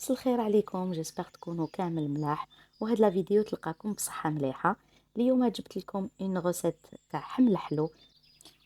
مساء الخير عليكم، جيسبر تكونوا كامل ملاح. وهاد لا فيديو تلقاكم بصحة مليحة. اليوم جبت لكم اون غوسيت تاع حمل حلو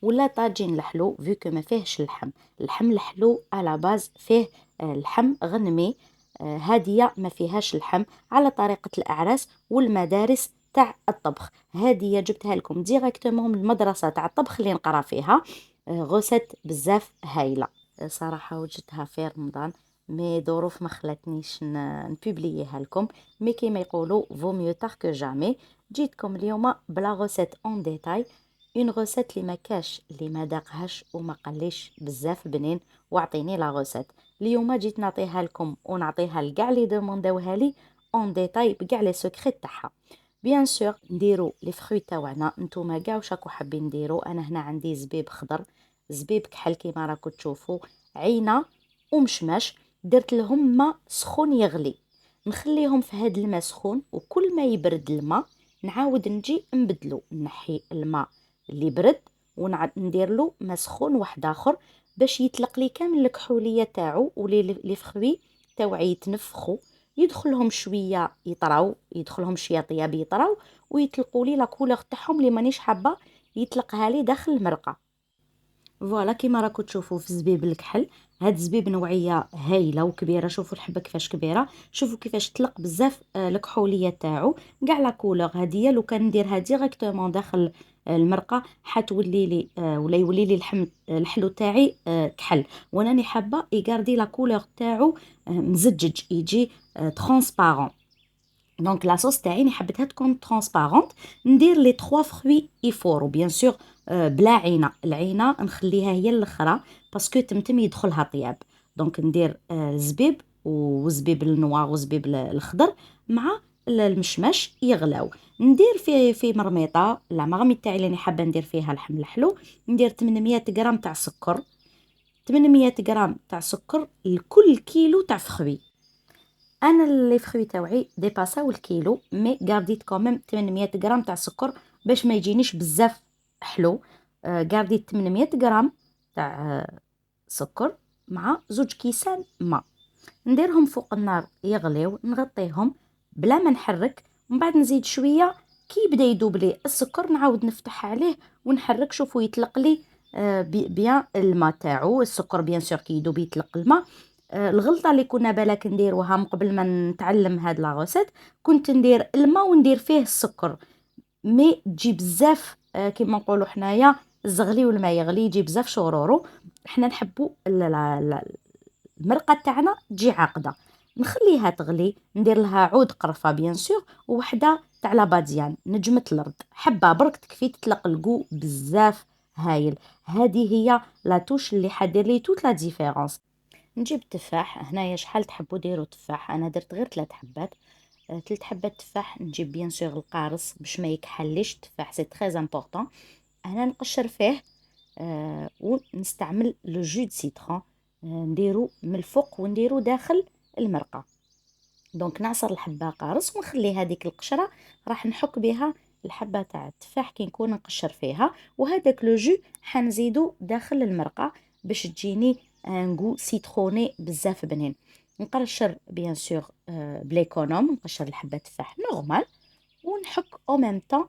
ولا طاجين الحلو فيكو ما فيهش اللحم الحلو على باز فيه اللحم غنمي. هادية ما فيهاش اللحم على طريقة الأعراس والمدارس تاع الطبخ. هادية جبتها لكم ديريكتومون من المدرسة تاع الطبخ اللي نقرا فيها. غوسيت بزاف هايلة. صراحة وجدتها في رمضان، مي ظروف ما خلاتنيش نبوبلييها لكم، مي كيما يقولوا فو ميو تار كو جامي. جيتكم اليوم بلا غوسيت اون ديتاي، اون غوسيت اللي ما كاش اللي ما داقهاش وما قاليش بزاف بنين واعطيني لا غوسيت. اليوم جيت نعطيها لكم ونعطيها لكاع اللي دوموندوها لي اون ديتاي بكاع لي سوكري تاعها. بيان سور نديرو لي فخوي تاعنا نتوما كاع واش راكو حابين نديرو. انا هنا عندي زبيب خضر، زبيب كحل كيما راكو تشوفوا، عينه ومشماش. درت لهم ماء سخون يغلي، نخليهم في هاد الماء سخون، وكل ما يبرد الماء نعاود نجي نبدلو، نحي الماء اللي برد وندير له ماء سخون واحد اخر باش يطلق لي كامل الكحوليه تاعو ولي فخوي تاوعي يتنفخوا، يدخلهم شويه يطراو، يدخلهم شويه طياب يطراو ويطلقوا لي لا كولور تاعهم اللي مانيش حابه يطلقها لي داخل المرقه. فوالا كيما راكو تشوفوا في زبيب الكحل، هاد الزبيب نوعيه هايله وكبيره. شوفوا الحبه كيفاش كبيره، شوفوا كيفاش طلق بزاف الكحوليه تاعو كاع لا كولور هاديه. لو كان نديرها ديريكتومون داخل المرقه حتولي لي ولا يولي لي الحلو تاعي كحل. وانا حابه يغاردي لا كولور تاعو مزجج، يجي ترونسبارون. دونك لا صوص تاعي حبيتها تكون ترونسبارونت. ندير لي 3 فروي يفورو بيان سور بلا عينه، العينه نخليها هي الاخرى باسكو تمتم يدخلها طياب. دونك ندير الزبيب وزبيب النوار وزبيب الخضر مع المشماش يغلاو. ندير في مرميطه، لا مرميط تاعي اللي حابه ندير فيها اللحم الحلو، ندير 800 غرام تاع سكر. 800 غرام تاع سكر لكل كيلو تاع فخوي. انا اللي فخوي تاوعي ديباساو الكيلو، مي غارديت كوميم 800 غرام تاع السكر باش ما يجينيش بزاف حلو. غارديت 800 غرام تاع سكر مع 2 كيسان ماء. نديرهم فوق النار يغليو، نغطيهم بلا ما نحرك، ومن بعد نزيد شويه. كي يبدا يذوب لي السكر نعاود نفتح عليه ونحرك. شوفوا يطلق لي بيان الماء تاعو، السكر بيان سور كي يذوب يطلق الماء. الغلطه اللي كنا بالك نديروها من قبل ما نتعلم هاد لا غوسيت، كنت ندير الماء وندير فيه السكر، مي تجي بزاف كيما نقولوا حنايا الزغلي والماء يغلي يجي بزاف شورورو. حنا نحبوا المرقه تاعنا تجي عاقده. نخليها تغلي، ندير لها عود قرفه بيان سور وحده تاع لاباديان نجمه الارض، حبه برك تكفي تطلق الكو بزاف هايل. هذه هي لا توش اللي حدير لي توت لا ديفيرونس. نجيب تفاح، هنايا شحال تحبوا ديروا تفاح، انا درت غير 3 حبات. 3 حبات تفاح. نجيب بيان سور القارص باش ما يكحليش التفاح، سي تري امبورطون. انا نقشر فيه ونستعمل لو جو دو سيترون، نديرو من الفوق ونديرو داخل المرقه. دونك نعصر الحبه قارص ونخلي هذيك القشره راح نحك بها الحبه تاع التفاح كي نكون نقشر فيها، وهذاك لو جو حنزيدو داخل المرقه باش تجيني انغو سيتروني بزاف بنين. نقشر بيان سور بليكونوم، نقشر الحبه تفاح نورمال ونحك او ميم طون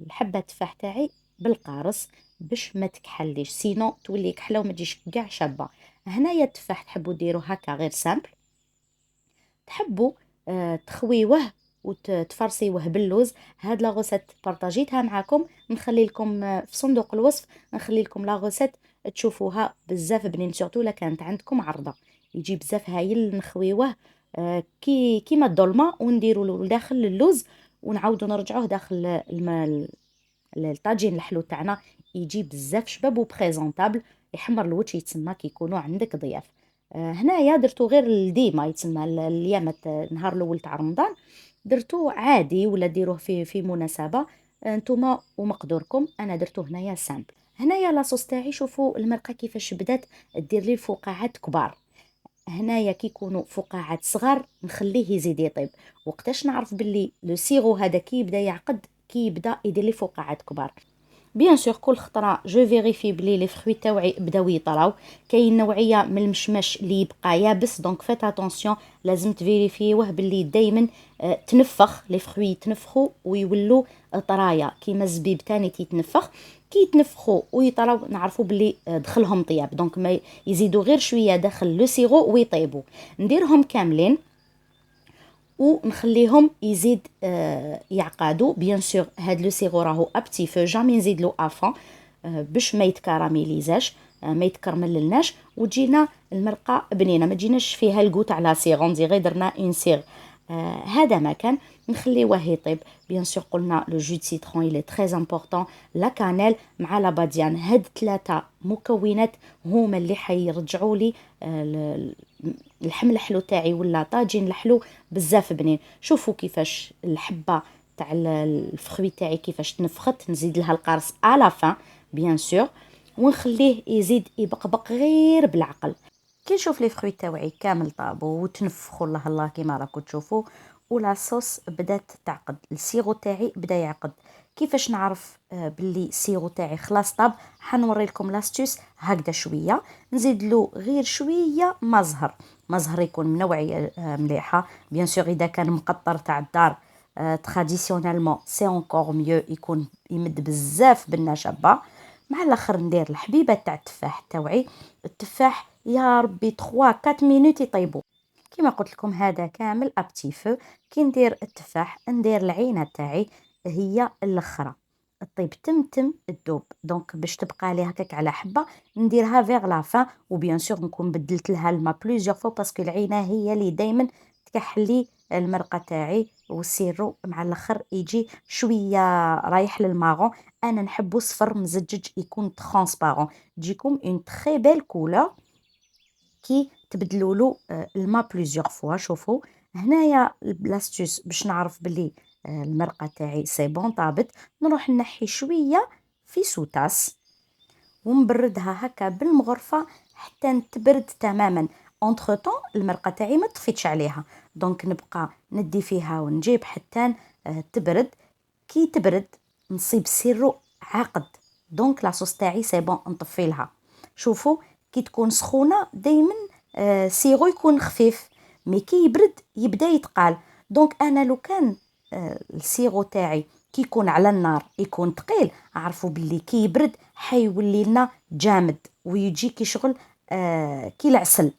الحبه تفاح تاعي بالقارص باش ما تكحليش، سينو تولي كحله وما تجيش كاع شابه. هنايا التفاح تحبوا ديروا هكا غير سامبل، تحبوا تخويوه وتفرسيوه باللوز. هاد لا غوسيت بارطاجيتها معاكم، نخلي لكم في صندوق الوصف نخلي لكم لا غوسيت تشوفوها بزاف بنين، سورتو لا كانت عندكم عرضه يجي بزاف هايل. نخويوه كيما الدولمه ونديروا له داخل اللوز ونعاودوا نرجعوه داخل الماء الطاجين الحلو تاعنا، يجي بزاف شباب وبريزونطابل، يحمر الوجه يتسمى كي يكونوا عندك ضياف. هنايا درتو غير ديما يتسمى اليامات النهار الاول تاع رمضان، درتو عادي ولا ديروه في مناسبه نتوما ومقدوركم. انا درتو هنايا سامبل. هنايا لاصوص تاعي، شوفوا المرقه كيفاش بدات دير لي الفقاعات كبار. هنايا كي يكونوا فقاعات صغار نخليه يزيد يطيب. وقتاش نعرف باللي لو سيرو هذا كي يبدا يعقد، كي يبدا يدير لي فقاعات كبار. بيان سور كل خطره جو فيريفي بلي لي فروي تاوعي بداو يطراو. كاين نوعيه من المشمش اللي يبقى يابس، دونك فات اتونسيون، لازم تفيريفيوه بلي دائما تنفخ لي فروي، يتنفخوا ويولوا طرايا كيما الزبيب تاني تيتنفخ. كي يتنفخوا ويطراو نعرفوا بلي دخلهم طياب، دونك ما يزيدوا غير شويه داخل لو سيرو ويطيبوا. نديرهم كاملين ونخليهم يزيد يعقادوا. بيان سور هاد لو سيرو راهو ابتي فو، جامي نزيدلو افون باش ما يتكراميليزاش، ما يتكرمللناش، وتجينا المرقه بنينه، ما تجيناش فيها الكو تاع لا سيغ، دي غير درنا اون سيغ. هذا ما كان نخليوه يطيب. بيان سور قلنا لو جو دو سيترون il est très important، لا كانيل مع لا باديان، هاد ثلاثه مكونات هما اللي حيرجعوا لي الحم الحلو تاعي ولا طاجين الحلو بزاف بنين. شوفوا كيفاش الحبه تاع الفخوي تاعي كيفاش تنفخت، نزيد لها القرص على فان بيان سور، ونخليه يزيد يبقبق غير بالعقل. كي نشوف لي فخوي تاوعي كامل طابو وتنفخوا الله الله كيما راكم تشوفوا، ولا صوص بدات تعقد، السيرو تاعي بدا يعقد. كيفاش نعرف باللي السيرو تاعي خلاص طاب؟ حنوري لكم لاستيوس. هكذا شويه نزيد له غير شويه ما زهر يكون من نوعيه مليحه. بيان سور اذا كان مقطر تاع الدار تراديسيونيلمون سي اونكور ميو، يكون يمد بزاف بالنشابه. مع الاخر ندير الحبيبه تاع التفاح تاوعي، التفاح يا ربي 3 4 مينوت يطيبوا. كما قلت لكم هذا كامل ابتي فو. كي ندير التفاح ندير العينه تاعي هي الاخرى الطيب تم الدوب، دونك باش تبقى لي هكاك على حبه نديرها فيغ لا فان. وبيان سور نكون بدلت لها الماء بليزيور فوا، باسكو العينه هي اللي دائما تكحلي المرقه تاعي، والسيرو مع الاخر يجي شويه رايح للماغون. انا نحبو صفر مزجج يكون ترانسبارون، تجيكم اون تري بيل كولور كي تبدلوا له الماء بليزيور فوا. شوفوا هنايا لاستيوس باش نعرف بلي المرقه تاعي سي بون طابت، نروح نحي شويه في سوتاس ونبردها هكا بالمغرفه حتى تبرد تماما. اونتر طون المرقه تاعي ما طفيتش عليها، دونك نبقى ندي فيها ونجيب حتى تبرد. كي تبرد نصيب سيرو عاقد، دونك لاصوص تاعي سي بون نطفي لها. شوفوا كي تكون سخونه دائما سيرو يكون خفيف، مي كي يبرد يبدا يتقال. دونك انا لو كان السيرو تاعي كي يكون على النار يكون ثقيل، عرفوا باللي كي يبرد حيولي لنا جامد ويجي كي شغل كي العسل.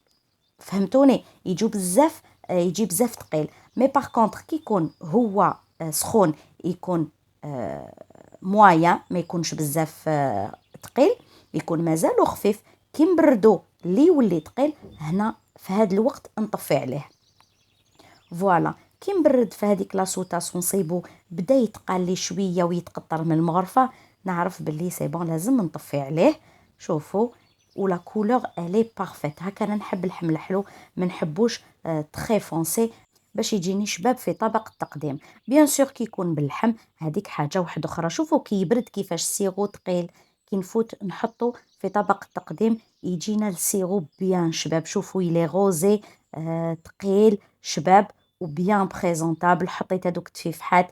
فهمتوني؟ يجي بزاف ثقيل. مي باغ كونطخ كي يكون هو سخون يكون موايا، ما يكونش بزاف ثقيل، يكون مازالو خفيف. كي نبردو اللي يولي ثقيل هنا في هذا الوقت نطفي عليه. فوالا كي نبرد في هذيك لاصوطاس ونصيبو بدا يتقال لي شويه ويتقطر من المغرفه، نعرف باللي سي بون لازم نطفي عليه. شوفوا ولا كولور الي بارفيت. هكا انا نحب اللحم الحلو، ما نحبوش تري فونسي باش يجيني شباب في طبق التقديم. بيان سور كي يكون باللحم هذيك حاجه واحده اخرى. شوفوا كي يبرد كيفاش السيرو ثقيل، كي نفوت نحطو في طبق التقديم يجينا السيرو بيان شباب. شوفوا يلي غوزي ثقيل شباب وبيان بريزونطابل. حطيت هذوك التفيفحات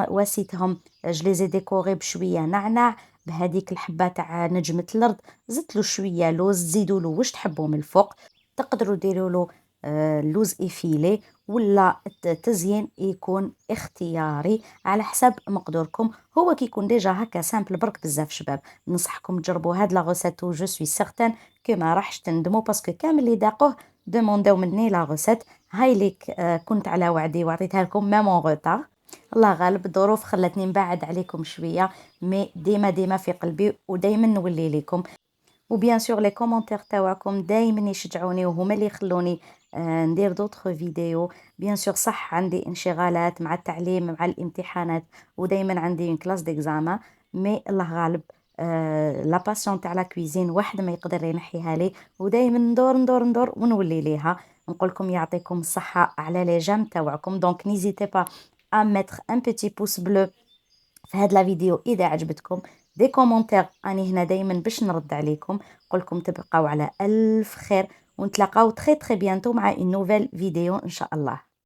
واسيتهم جليزي ديكوري بشويه نعناع، بهذيك الحبه تاع نجمه الارض، زدت له شويه لوز، زيدوا له واش تحبوا من الفوق. تقدروا ديروا له لوز افيلي ولا التزيين يكون اختياري على حسب مقدوركم. هو كيكون ديجا هكا سامبل برك بزاف شباب. ننصحكم تجربوا هاد لا غوسيت و جو سوي سيغتان كو ما راحش تندموا، باسكو كامل اللي داقوه دومونداو مني لا غوسيت. هاي ليك كنت على وعدي وعطيتها لكم ميم اون روتار. الله غالب الظروف خلتني نبعد عليكم شويه، مي ديما في قلبي ودايما نولي لكم. وبيان سور لي كومونتير تاعكم دائما يشجعوني وهما اللي يخلوني ندير دوطخ فيديو. بيان سور صح عندي انشغالات مع التعليم مع الامتحانات، ودائما عندي اون كلاس ديكزامان، مي الله غالب لا باسيون تاع لا كويزين واحد ما يقدر ينحيها لي، ودائما ندور ونولي ليها. نقول لكم يعطيكم الصحه على لي جام تاعكم. دونك نيزيتي با ا ميتر ان بيتي بوس بلو في هاد لا فيديو اذا عجبتكم، دي كومونتير اني هنا دائما باش نرد عليكم. نقول لكم تبقاو على الف خير، ونتلاقاو تري بيانتو مع ان نوفيل فيديو ان شاء الله.